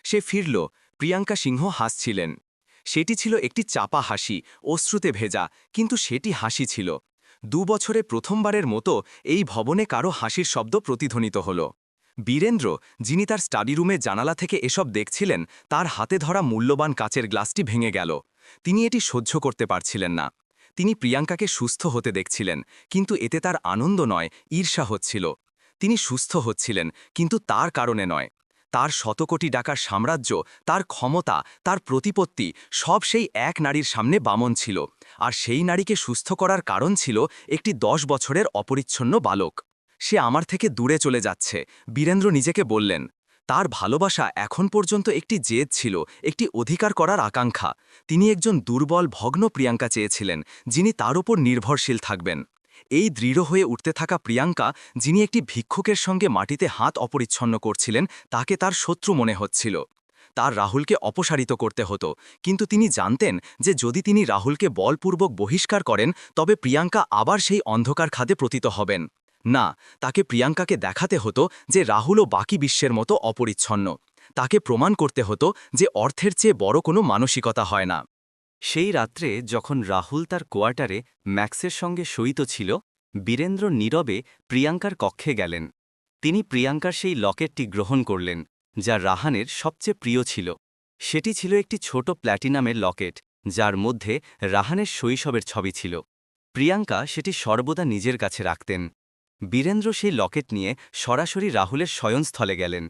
সে ফিরল। প্রিয়াঙ্কা সিংহ হাসছিলেন। সেটি ছিল একটি চাপা হাসি, অশ্রুতে ভেজা, কিন্তু সেটি হাসি ছিল। বছরে প্রথমবারের মতো এই ভবনে কারো হাসির শব্দ প্রতিধ্বনিত হল। বীরেন্দ্র, যিনি তার স্টাডি রুমে জানালা থেকে এসব দেখছিলেন, তার হাতে ধরা মূল্যবান কাচের গ্লাসটি ভেঙে গেল। তিনি এটি সহ্য করতে পারছিলেন না। তিনি প্রিয়াঙ্কাকে সুস্থ হতে দেখছিলেন, কিন্তু এতে তার আনন্দ নয়, ঈর্ষা হচ্ছিল। তিনি সুস্থ হচ্ছিলেন, কিন্তু তার কারণে নয়। তার শতকোটি টাকার সাম্রাজ্য, তার ক্ষমতা, তার প্রতিপত্তি সব সেই এক নারীর সামনে বামন ছিল, আর সেই নারীকে সুস্থ করার কারণ ছিল একটি 10 বছরের অপরিচ্ছন্ন বালক। সে আমার থেকে দূরে চলে যাচ্ছে, বীরেন্দ্র নিজেকে বললেন। তার ভালোবাসা এখন পর্যন্ত একটি জেদ ছিল, একটি অধিকার করার আকাঙ্ক্ষা। তিনি একজন দুর্বল ভগ্ন প্রিয়াঙ্কা চেয়েছিলেন, যিনি তার উপর নির্ভরশীল থাকবেন। এই দৃঢ় হয়ে উঠতে থাকা প্রিয়াঙ্কা, যিনি একটি ভিক্ষুকের সঙ্গে মাটিতে হাত অপরিচ্ছন্ন করছিলেন, তাকে তার শত্রু মনে হচ্ছিল। তার রাহুলকে অপসারিত করতে হতো, কিন্তু তিনি জানতেন যে যদি তিনি রাহুলকে বলপূর্বক বহিষ্কার করেন, তবে প্রিয়াঙ্কা আবার সেই অন্ধকার খাদে পতিত হবেন। না, তাকে প্রিয়াঙ্কাকে দেখাতে হতো যে রাহুলও বাকি বিশ্বের মতো অপরিচ্ছন্ন। তাকে প্রমাণ করতে হতো যে অর্থের চেয়ে বড় কোনো মানসিকতা হয় না। সেই রাত্রে যখন রাহুল তার কোয়ার্টারে ম্যাক্সের সঙ্গে শয়িত ছিল, বীরেন্দ্র নীরবে প্রিয়াঙ্কার কক্ষে গেলেন। তিনি প্রিয়াঙ্কার সেই লকেটটি গ্রহণ করলেন, যা রাহানের সবচেয়ে প্রিয় ছিল। সেটি ছিল একটি ছোট প্ল্যাটিনামের লকেট, যার মধ্যে রাহানের শৈশবের ছবি ছিল। প্রিয়াঙ্কা সেটি সর্বদা নিজের কাছে রাখতেন। বীরেন্দ্র সেই লকেট নিয়ে সরাসরি রাহুলের শয়নস্থলে গেলেন।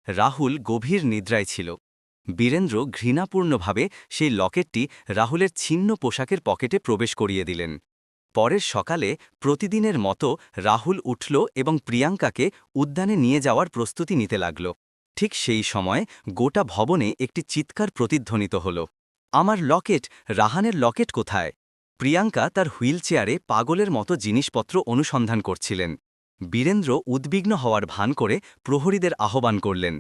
রাহুল গভীর নিদ্রায় ছিল। বীরেন্দ্র ঘৃণাপূর্ণভাবে সেই লকেটটি রাহুলের ছিন্ন পোশাকের পকেটে প্রবেশ করিয়ে দিলেন। পরের সকালে প্রতিদিনের মতো রাহুল উঠল এবং প্রিয়াঙ্কাকে উদ্যানে নিয়ে যাওয়ার প্রস্তুতি নিতে লাগল। ঠিক সেই সময় গোটা ভবনে একটি চিৎকার প্রতিধ্বনিত হল। আমার লকেট, রাহানের লকেট কোথায়? প্রিয়াঙ্কা তার হুইলচেয়ারে পাগলের মতো জিনিসপত্র অনুসন্ধান করছিলেন। বীরেন্দ্র উদ্বিগ্ন হওয়ার ভান করে প্রহরীদের আহ্বান করলেন।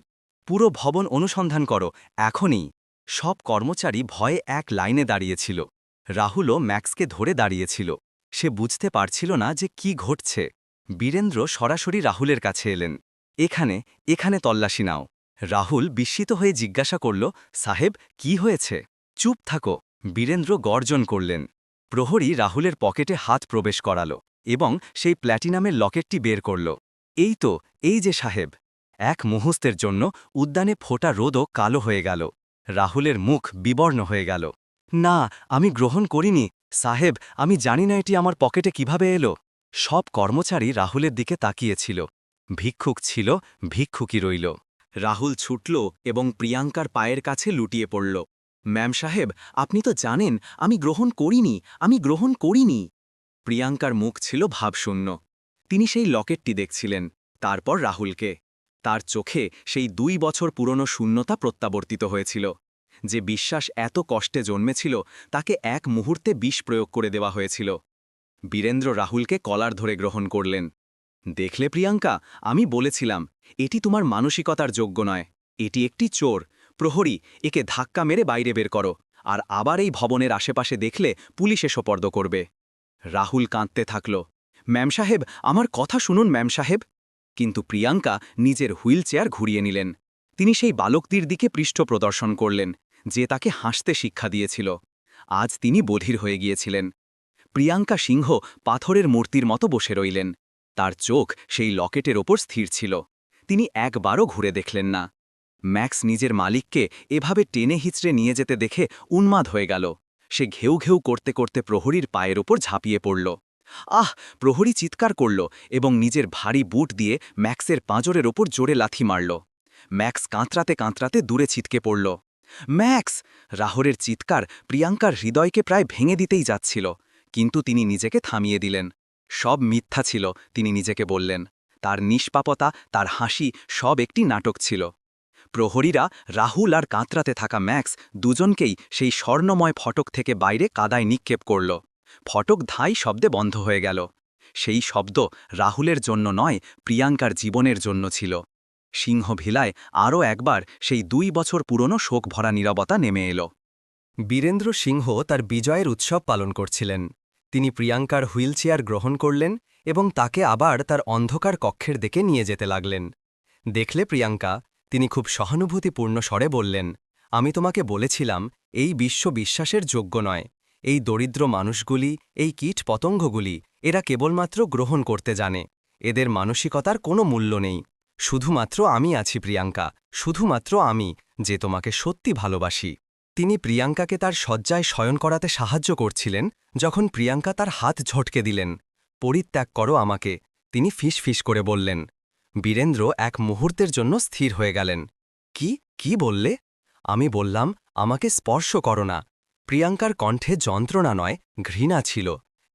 পুরো ভবন অনুসন্ধান করো, এখনই। সব কর্মচারী ভয়ে এক লাইনে দাঁড়িয়েছিল। রাহুলও ম্যাক্সকে ধরে দাঁড়িয়েছিল। সে বুঝতে পারছিল না যে কি ঘটছে। বীরেন্দ্র সরাসরি রাহুলের কাছে এলেন। এখানে এখানে তল্লাশি নাও। রাহুল বিস্মিত হয়ে জিজ্ঞাসা করল, সাহেব, কি হয়েছে? চুপ থাকো, বীরেন্দ্র গর্জন করলেন। প্রহরী রাহুলের পকেটে হাত প্রবেশ করাল এবং সেই প্ল্যাটিনামের লকেটটি বের করল। এই তো, এই যে সাহেব। এক মুহূর্তের জন্য উদ্যানে ফোটা রোদও কালো হয়ে গেল। রাহুলের মুখ বিবর্ণ হয়ে গেল। না, আমি গ্রহণ করিনি সাহেব, আমি জানি না এটি আমার পকেটে কিভাবে এলো। সব কর্মচারী রাহুলের দিকে তাকিয়েছিল। ভিক্ষুক ছিল, ভিক্ষুকই রইল। রাহুল ছুটল এবং প্রিয়াঙ্কার পায়ের কাছে লুটিয়ে পড়ল। ম্যাম সাহেব, আপনি তো জানেন আমি গ্রহণ করিনি, আমি গ্রহণ করিনি। প্রিয়াঙ্কার মুখ ছিল ভাবশূন্য। তিনি সেই লকেটটি দেখছিলেন, তারপর রাহুলকে। তার চোখে সেই 2 বছর পুরনো শূন্যতা প্রত্যাবর্তিত হয়েছিল। যে বিশ্বাস এত কষ্টে জন্মেছিল, তাকে এক মুহূর্তে বিষ প্রয়োগ করে দেওয়া হয়েছিল। বীরেন্দ্র রাহুলকে কলার ধরে গ্রহণ করলেন। দেখলে প্রিয়াঙ্কা, আমি বলেছিলাম, এটি তোমার মানসিকতার যোগ্য নয়। এটি একটি চোর। প্রহরী, একে ধাক্কা মেরে বাইরে বের করো, আর আবার এই ভবনের আশেপাশে দেখলে পুলিশে সোপর্দ করবে। রাহুল কাঁদতে থাকল। ম্যাম সাহেব, আমার কথা শুনুন ম্যাম সাহেব। কিন্তু প্রিয়াঙ্কা নিজের হুইলচেয়ার ঘুরিয়ে নিলেন। তিনি সেই বালকটির দিকে পৃষ্ঠ প্রদর্শন করলেন, যে তাকে হাসতে শিক্ষা দিয়েছিল। আজ তিনি বধির হয়ে গিয়েছিলেন। প্রিয়াঙ্কা সিংহ পাথরের মূর্তির মতো বসে রইলেন। তার চোখ সেই লকেটের ওপর স্থির ছিল। তিনি একবারও ঘুরে দেখলেন না। ম্যাক্স নিজের মালিককে এভাবে টেনে হিচড়ে নিয়ে যেতে দেখে উন্মাদ হয়ে গেল। সে ঘেউ ঘেউ করতে করতে প্রহরীর পায়ের ওপর ঝাঁপিয়ে পড়ল। আহ! প্রহরী চিৎকার করল এবং নিজের ভারী বুট দিয়ে ম্যাক্সের পাঁজরের ওপর জোরে লাথি মারল। ম্যাক্স কাঁতরাতে কাঁতরাতে দূরে ছিটকে পড়ল। ম্যাক্স! রাহুলের চিৎকার প্রিয়াঙ্কার হৃদয়কে প্রায় ভেঙে দিতেই যাচ্ছিল, কিন্তু তিনি নিজেকে থামিয়ে দিলেন। সব মিথ্যা ছিল, তিনি নিজেকে বললেন। তার নিষ্পাপতা, তার হাসি সব একটি নাটক ছিল। প্রহরীরা রাহুল আর কাঁতরাতে থাকা ম্যাক্স দুজনকেই সেই স্বর্ণময় ফটক থেকে বাইরে কাদায় নিক্ষেপ করল। ফটক ধাই শব্দে বন্ধ হয়ে গেল। সেই শব্দ রাহুলের জন্য নয়, প্রিয়াঙ্কার জীবনের জন্য ছিল। সিংহভিলায় আরও একবার সেই 2 বছর পুরনো শোকভরা নীরবতা নেমে এল। বীরেন্দ্র সিংহ তার বিজয়ের উৎসব পালন করছিলেন। তিনি প্রিয়াঙ্কার হুইলচেয়ার গ্রহণ করলেন এবং তাকে আবার তার অন্ধকার কক্ষের দিকে নিয়ে যেতে লাগলেন। দেখলে প্রিয়াঙ্কা, তিনি খুব সহানুভূতিপূর্ণ স্বরে বললেন, আমি তোমাকে বলেছিলাম এই বিশ্ব বিশ্বাসের যোগ্য নয়। এই দরিদ্র মানুষগুলি, এই কীট পতঙ্গগুলি, এরা কেবলমাত্র গ্রহণ করতে জানে। এদের মানসিকতার কোনো মূল্য নেই। শুধুমাত্র আমি আছি প্রিয়াঙ্কা, শুধুমাত্র আমি, যে তোমাকে সত্যি ভালোবাসি। তিনি প্রিয়াঙ্কাকে তার শয্যায় শয়ন করাতে সাহায্য করছিলেন, যখন প্রিয়াঙ্কা তার হাত ঝটকে দিলেন। পরিত্যাগ করো আমাকে, তিনি ফিস করে বললেন। বীরেন্দ্র এক মুহূর্তের জন্য স্থির হয়ে গেলেন। কি বললে? আমি বললাম, আমাকে স্পর্শ করো না। প্রিয়াঙ্কার কণ্ঠে যন্ত্রণা নয়, ঘৃণা ছিল।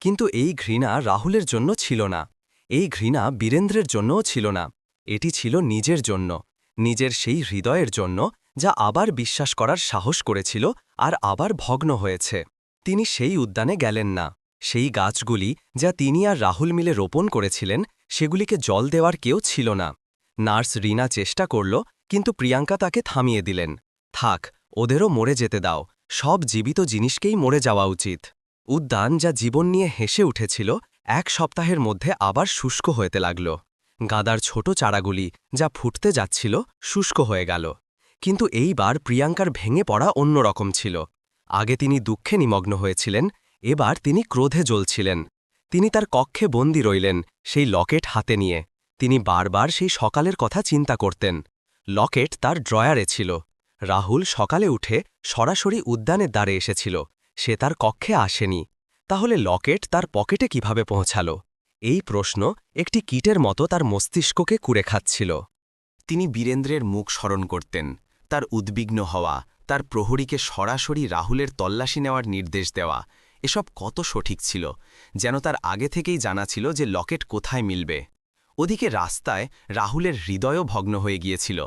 কিন্তু এই ঘৃণা রাহুলের জন্য ছিল না। এই ঘৃণা বীরেন্দ্রের জন্যও ছিল না। এটি ছিল নিজের জন্য, নিজের সেই হৃদয়ের জন্য, যা আবার বিশ্বাস করার সাহস করেছিল আর আবার ভগ্ন হয়েছে। তিনি সেই উদ্যানে গেলেন না। সেই গাছগুলি, যা তিনি আর রাহুল মিলে রোপণ করেছিলেন, সেগুলিকে জল দেওয়ার কেউ ছিল না। নার্স রিনা চেষ্টা করল, কিন্তু প্রিয়াঙ্কা তাকে থামিয়ে দিলেন। থাক, ওদেরও মরে যেতে দাও। সব জীবিত জিনিসকেই মরে যাওয়া উচিত। উদ্যান, যা জীবন নিয়ে হেসে উঠেছিল, এক সপ্তাহের মধ্যে আবার শুষ্ক হতে লাগল। গাদার ছোট চারাগুলি, যা ফুটতে যাচ্ছিল, শুষ্ক হয়ে গেল। কিন্তু এইবার প্রিয়াঙ্কার ভেঙে পড়া অন্যরকম ছিল। আগে তিনি দুঃখে নিমগ্ন হয়েছিলেন, এবার তিনি ক্রোধে জ্বলছিলেন। তিনি তার কক্ষে বন্দী রইলেন, সেই লকেট হাতে নিয়ে। তিনি বারবার সেই সকালের কথা চিন্তা করতেন। লকেট তার ড্রয়ারে ছিল। রাহুল সকালে উঠে সরাসরি উদ্যানের দ্বারে এসেছিল। সে তার কক্ষে আসেনি। তাহলে লকেট তার পকেটে কিভাবে পৌঁছাল? এই প্রশ্ন একটি কীটের মতো তার মস্তিষ্ককে কুড়ে খাচ্ছিল। তিনি বীরেন্দ্রের মুখ স্মরণ করতেন, তার উদ্বিগ্ন হওয়া, তার প্রহরীকে সরাসরি রাহুলের তল্লাশি নেওয়ার নির্দেশ দেওয়া। এসব কত সঠিক ছিল, যেন তার আগে থেকেই জানা ছিল যে লকেট কোথায় মিলবে। ওদিকে রাস্তায় রাহুলের হৃদয়ও ভগ্ন হয়ে গিয়েছিল।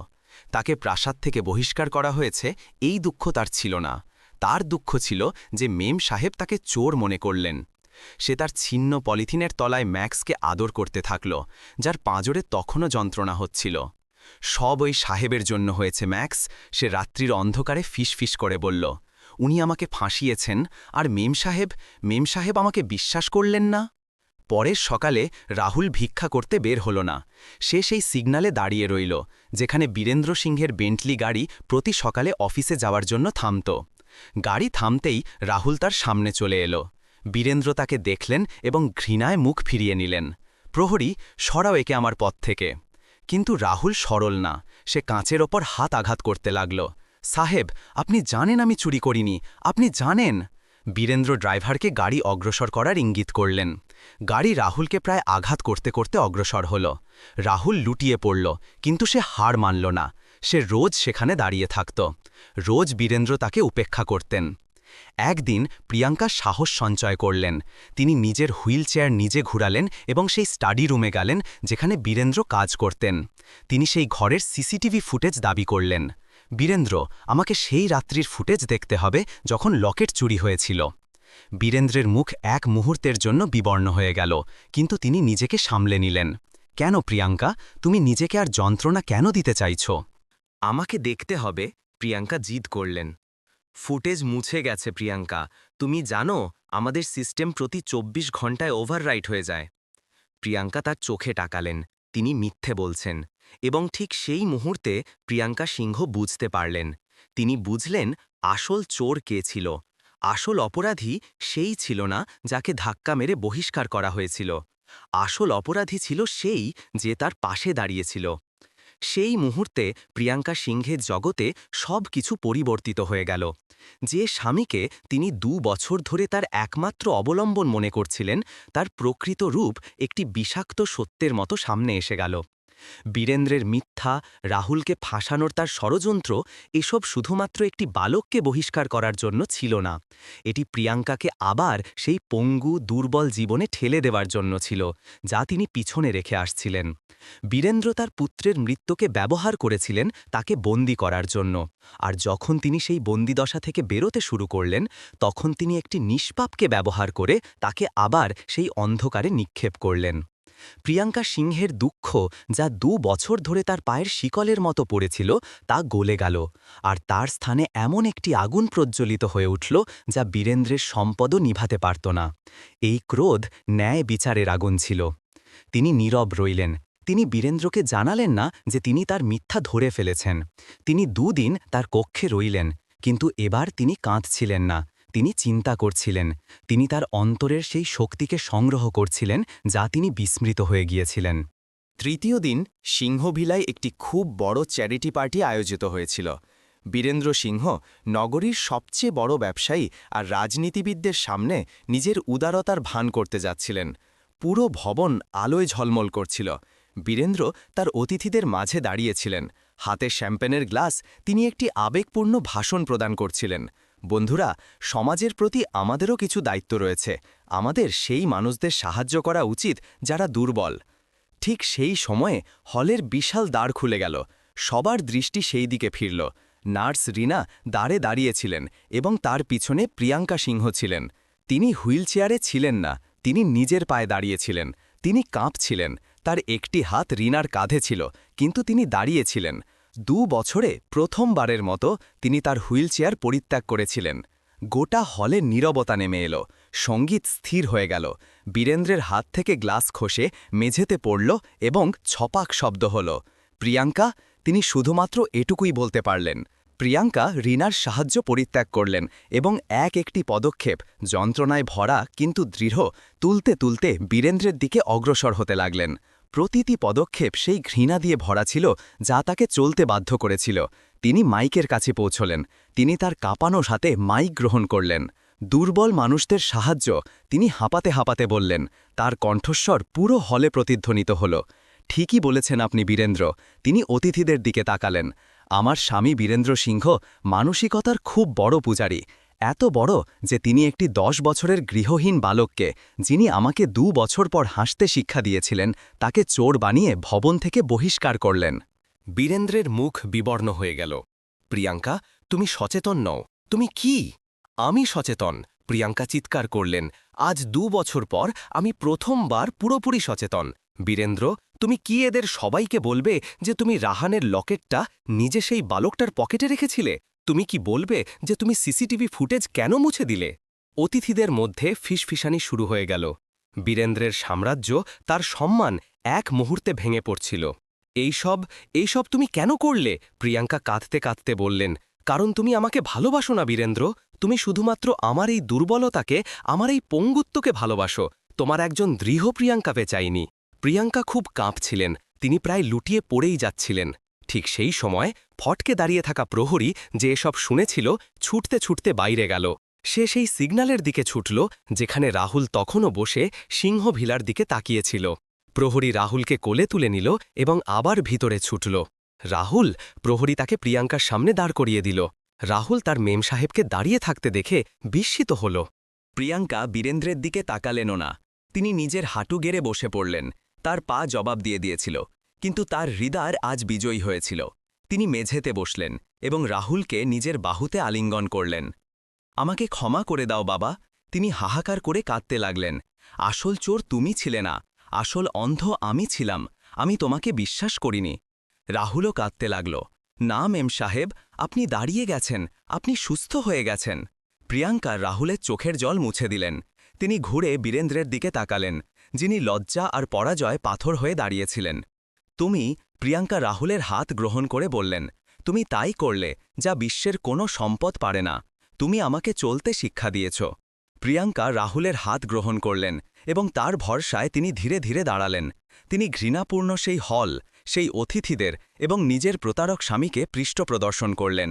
তাকে প্রাসাদ থেকে বহিষ্কার করা হয়েছে, এই দুঃখ তার ছিল না। তার দুঃখ ছিল যে মেম সাহেব তাকে চোর মনে করলেন। সে তার ছিন্ন পলিথিনের তলায় ম্যাক্সকে আদর করতে থাকল, যার পাঁজরে তখনও যন্ত্রণা হচ্ছিল। সব ওই সাহেবের জন্য হয়েছে ম্যাক্স, সে রাত্রির অন্ধকারে ফিস করে বলল। উনি আমাকে ফাঁসিয়েছেন, আর মেম সাহেব আমাকে বিশ্বাস করলেন না। পরের সকালে রাহুল ভিক্ষা করতে বের হল না। সে সেই সিগন্যালে দাঁড়িয়ে রইল, যেখানে বীরেন্দ্র সিংহের বেন্টলি গাড়ি প্রতি সকালে অফিসে যাওয়ার জন্য থামত। গাড়ি থামতেই রাহুল তার সামনে চলে এলো। বীরেন্দ্র তাকে দেখলেন এবং ঘৃণায় মুখ ফিরিয়ে নিলেন। প্রহরী, সরাও একে আমার পথ থেকে। কিন্তু রাহুল সরল না, সে কাঁচের ওপর হাত আঘাত করতে লাগল। সাহেব, আপনি জানেন আমি চুরি করিনি, আপনি জানেন। বীরেন্দ্র ড্রাইভারকে গাড়ি অগ্রসর করার ইঙ্গিত করলেন। গাড়ি রাহুলকে প্রায় আঘাত করতে করতে অগ্রসর হল। রাহুল লুটিয়ে পড়ল, কিন্তু সে হার মানল না। সে রোজ সেখানে দাঁড়িয়ে থাকত। রোজ বীরেন্দ্র তাকে উপেক্ষা করতেন। একদিন প্রিয়াঙ্কা সাহস সঞ্চয় করলেন। তিনি নিজের হুইল চেয়ার নিজে ঘুরালেন এবং সেই স্টাডি রুমে গেলেন, যেখানে বীরেন্দ্র কাজ করতেন। তিনি সেই ঘরের সিসিটিভি ফুটেজ দাবি করলেন। বীরেন্দ্র, আমাকে সেই রাত্রির ফুটেজ দেখতে হবে যখন লকেট চুরি হয়েছিল। বীরেন্দ্রের মুখ এক মুহূর্তের জন্য বিবর্ণ হয়ে গেল, কিন্তু তিনি নিজেকে সামলে নিলেন। কেন প্রিয়াঙ্কা, তুমি নিজেকে আর যন্ত্রণা কেন দিতে চাইছ? আমাকে দেখতে হবে, প্রিয়াঙ্কা জিদ করলেন। ফুটেজ মুছে গেছে প্রিয়াঙ্কা, তুমি জানো আমাদের সিস্টেম প্রতি ২৪ ঘণ্টায় ওভাররাইট হয়ে যায়। প্রিয়াঙ্কা তার চোখে তাকালেন, তিনি মিথ্যে বলছেন। এবং ঠিক সেই মুহূর্তে প্রিয়াঙ্কা সিংহ বুঝতে পারলেন। তিনি বুঝলেন আসল চোর কে ছিল। আসল অপরাধী সেই ছিল না যাকে ধাক্কা মেরে বহিষ্কার করা হয়েছিল। আসল অপরাধী ছিল সেই যে তার পাশে দাঁড়িয়েছিল। সেই মুহূর্তে প্রিয়াঙ্কা সিংহের জগতে সব কিছু পরিবর্তিত হয়ে গেল। যে স্বামীকে তিনি ২ বছর ধরে তার একমাত্র অবলম্বন মনে করছিলেন, তার প্রকৃত রূপ একটি বিষাক্ত সত্যের মতো সামনে এসে গেল। বীরেন্দ্রের মিথ্যা, রাহুলকে ফাঁসানোর তার ষড়যন্ত্র, এসব শুধুমাত্র একটি বালককে বহিষ্কার করার জন্য ছিল না। এটি প্রিয়াঙ্কাকে আবার সেই পঙ্গু দুর্বল জীবনে ঠেলে দেওয়ার জন্য ছিল, যা তিনি পিছনে রেখে আসছিলেন। বীরেন্দ্র তার পুত্রের মৃত্যুকে ব্যবহার করেছিলেন তাকে বন্দী করার জন্য। আর যখন তিনি সেই বন্দিদশা থেকে বেরোতে শুরু করলেন, তখন তিনি একটি নিষ্পাপকে ব্যবহার করে তাকে আবার সেই অন্ধকারে নিক্ষেপ করলেন। প্রিয়াঙ্কা সিংহের দুঃখ, যা ২ বছর ধরে তার পায়ের শিকলের মতো পড়েছিল, তা গলে গেল। আর তার স্থানে এমন একটি আগুন প্রজ্বলিত হয়ে উঠল, যা বীরেন্দ্রের সম্পদও নিভাতে পারত না। এই ক্রোধ ন্যায় বিচারের আগুন ছিল। তিনি নীরব রইলেন। তিনি বীরেন্দ্রকে জানালেন না যে তিনি তার মিথ্যা ধরে ফেলেছেন। তিনি ২ দিন তার কক্ষে রইলেন, কিন্তু এবার তিনি কাঁদছিলেন না, তিনি চিন্তা করছিলেন, তিনি তার অন্তরের সেই শক্তিকে সংগ্রহ করছিলেন যা তিনি বিস্মৃত হয়ে গিয়েছিলেন। তৃতীয় দিন সিংহভিলায় একটি খুব বড় চ্যারিটি পার্টি আয়োজিত হয়েছিল। বীরেন্দ্র সিংহ নগরীর সবচেয়ে বড় ব্যবসায়ী আর রাজনীতিবিদদের সামনে নিজের উদারতার ভান করতে যাচ্ছিলেন। পুরো ভবন আলোয় ঝলমল করছিল। বীরেন্দ্র তার অতিথিদের মাঝে দাঁড়িয়েছিলেন, হাতে শ্যাম্পেনের গ্লাস। তিনি একটি আবেগপূর্ণ ভাষণ প্রদান করছিলেন। বন্ধুরা, সমাজের প্রতি আমাদেরও কিছু দায়িত্ব রয়েছে। আমাদের সেই মানুষদের সাহায্য করা উচিত যারা দুর্বল। ঠিক সেই সময়ে হলের বিশাল দ্বার খুলে গেল। সবার দৃষ্টি সেই দিকে ফিরল। নার্স রিনা দ্বারে দাঁড়িয়েছিলেন এবং তার পিছনে প্রিয়াঙ্কা সিংহ ছিলেন। তিনি হুইলচেয়ারে ছিলেন না, তিনি নিজের পায়ে দাঁড়িয়েছিলেন। তিনি কাঁপছিলেন। তার একটি হাত রিনার কাঁধে ছিল, কিন্তু তিনি দাঁড়িয়েছিলেন। 2 বছরে প্রথমবারের মতো তিনি তার হুইলচেয়ার পরিত্যাগ করেছিলেন। গোটা হলে নীরবতা নেমে এলো। সঙ্গীত স্থির হয়ে গেল। বীরেন্দ্রের হাত থেকে গ্লাস খসে মেঝেতে পড়ল এবং ছপাক শব্দ হল। প্রিয়াঙ্কা, তিনি শুধুমাত্র এটুকুই বলতে পারলেন। প্রিয়াঙ্কা রিনার সাহায্য পরিত্যাগ করলেন এবং একটি পদক্ষেপ, যন্ত্রণায় ভরা কিন্তু দৃঢ়, তুলতে তুলতে বীরেন্দ্রের দিকে অগ্রসর হতে লাগলেন। প্রতিটি পদক্ষেপ সেই ঘৃণা দিয়ে ভরা ছিল যা তাকে চলতে বাধ্য করেছিল। তিনি মাইকের কাছে পৌঁছলেন। তিনি তার কাঁপানো হাতে মাইক গ্রহণ করলেন। দুর্বল মানুষদের সাহায্য, তিনি হাঁপাতে হাঁপাতে বললেন। তার কণ্ঠস্বর পুরো হলে প্রতিধ্বনিত হল। ঠিকই বলেছেন আপনি বীরেন্দ্র। তিনি অতিথিদের দিকে তাকালেন। আমার স্বামী বীরেন্দ্র সিংহ মানসিকতার খুব বড় পূজারী, এত বড় যে তিনি একটি 10 বছরের গৃহহীন বালককে, যিনি আমাকে 2 বছর পর হাসতে শিক্ষা দিয়েছিলেন, তাকে চোর বানিয়ে ভবন থেকে বহিষ্কার করলেন। বীরেন্দ্রের মুখ বিবর্ণ হয়ে গেল। প্রিয়াঙ্কা, তুমি সচেতন নও। তুমি কি? আমি সচেতন, প্রিয়াঙ্কা চিৎকার করলেন। আজ 2 বছর পর আমি প্রথমবার পুরোপুরি সচেতন। বীরেন্দ্র, তুমি কি এদের সবাইকে বলবে যে তুমি রাহানের লকেটটা নিজে সেই বালকটার পকেটে রেখেছিলে? তুমি কি বলবে যে তুমি সিসিটিভি ফুটেজ কেন মুছে দিলে? অতিথিদের মধ্যে ফিসফিসানি শুরু হয়ে গেল। বীরেন্দ্রের সাম্রাজ্য, তার সম্মান এক মুহূর্তে ভেঙে পড়ছিল। এইসব তুমি কেন করলে? প্রিয়াঙ্কা কাঁদতে কাঁদতে বললেন। কারণ তুমি আমাকে ভালোবাসো না বীরেন্দ্র। তুমি শুধুমাত্র আমার এই দুর্বলতাকে, আমার এই পঙ্গুত্বকে ভালোবাসো। তোমার একজন দৃঢ় প্রিয়াঙ্কাকে চাইনি। প্রিয়াঙ্কা খুব কাঁপছিলেন। তিনি প্রায় লুটিয়ে পড়েই যাচ্ছিলেন। ঠিক সেই সময় ফটকে দাঁড়িয়ে থাকা প্রহরী, যে এসব শুনেছিল, ছুটতে ছুটতে বাইরে গেল। সে সেই সিগন্যালের দিকে ছুটল যেখানে রাহুল তখনও বসে সিংহভিলার দিকে তাকিয়েছিল। প্রহরী রাহুলকে কোলে তুলে নিল এবং আবার ভিতরে ছুটল। রাহুল! প্রহরী তাকে প্রিয়াঙ্কার সামনে দাঁড় করিয়ে দিল। রাহুল তার মেম সাহেবকে দাঁড়িয়ে থাকতে দেখে বিস্মিত হল। প্রিয়াঙ্কা বীরেন্দ্রের দিকে তাকালেনও না। তিনি নিজের হাঁটু গেড়ে বসে পড়লেন। তার পা জবাব দিয়ে দিয়েছিল, কিন্তু তার হৃদয় আজ বিজয়ী হয়েছিল। তিনি মেঝেতে বসলেন এবং রাহুলকে নিজের বাহুতে আলিঙ্গন করলেন। আমাকে ক্ষমা করে দাও বাবা। তিনি হাহাকার করে কাঁদতে লাগলেন। আসল চোর তুমি ছিলে না, আসল অন্ধ আমি ছিলাম। আমি তোমাকে বিশ্বাস করিনি। রাহুলও কাঁদতে লাগল। না মেম সাহেব, আপনি দাঁড়িয়ে গেছেন, আপনি সুস্থ হয়ে গেছেন। প্রিয়াঙ্কা রাহুলের চোখের জল মুছে দিলেন। তিনি ঘুরে বীরেন্দ্রের দিকে তাকালেন, যিনি লজ্জা আর পরাজয় পাথর হয়ে দাঁড়িয়েছিলেন। তুমি? প্রিয়াঙ্কা রাহুলের হাত গ্রহণ করে বললেন। তুমি তাই করলে যা বিশ্বের কোনো সম্পদ পারে না। তুমি আমাকে চলতে শিক্ষা দিয়েছ। প্রিয়াঙ্কা রাহুলের হাত গ্রহণ করলেন এবং তার ভরসায় তিনি ধীরে ধীরে দাঁড়ালেন। তিনি ঘৃণাপূর্ণ সেই হল, সেই অতিথিদের এবং নিজের প্রতারক স্বামীকে পৃষ্ঠ প্রদর্শন করলেন।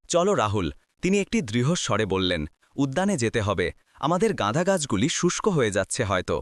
চলো রাহুল, তিনি একটি দৃঢ়স্বরে বললেন। উদ্যানে যেতে হবে। আমাদের গাঁদা গাছগুলি শুষ্ক হয়ে যাচ্ছে হয়তো।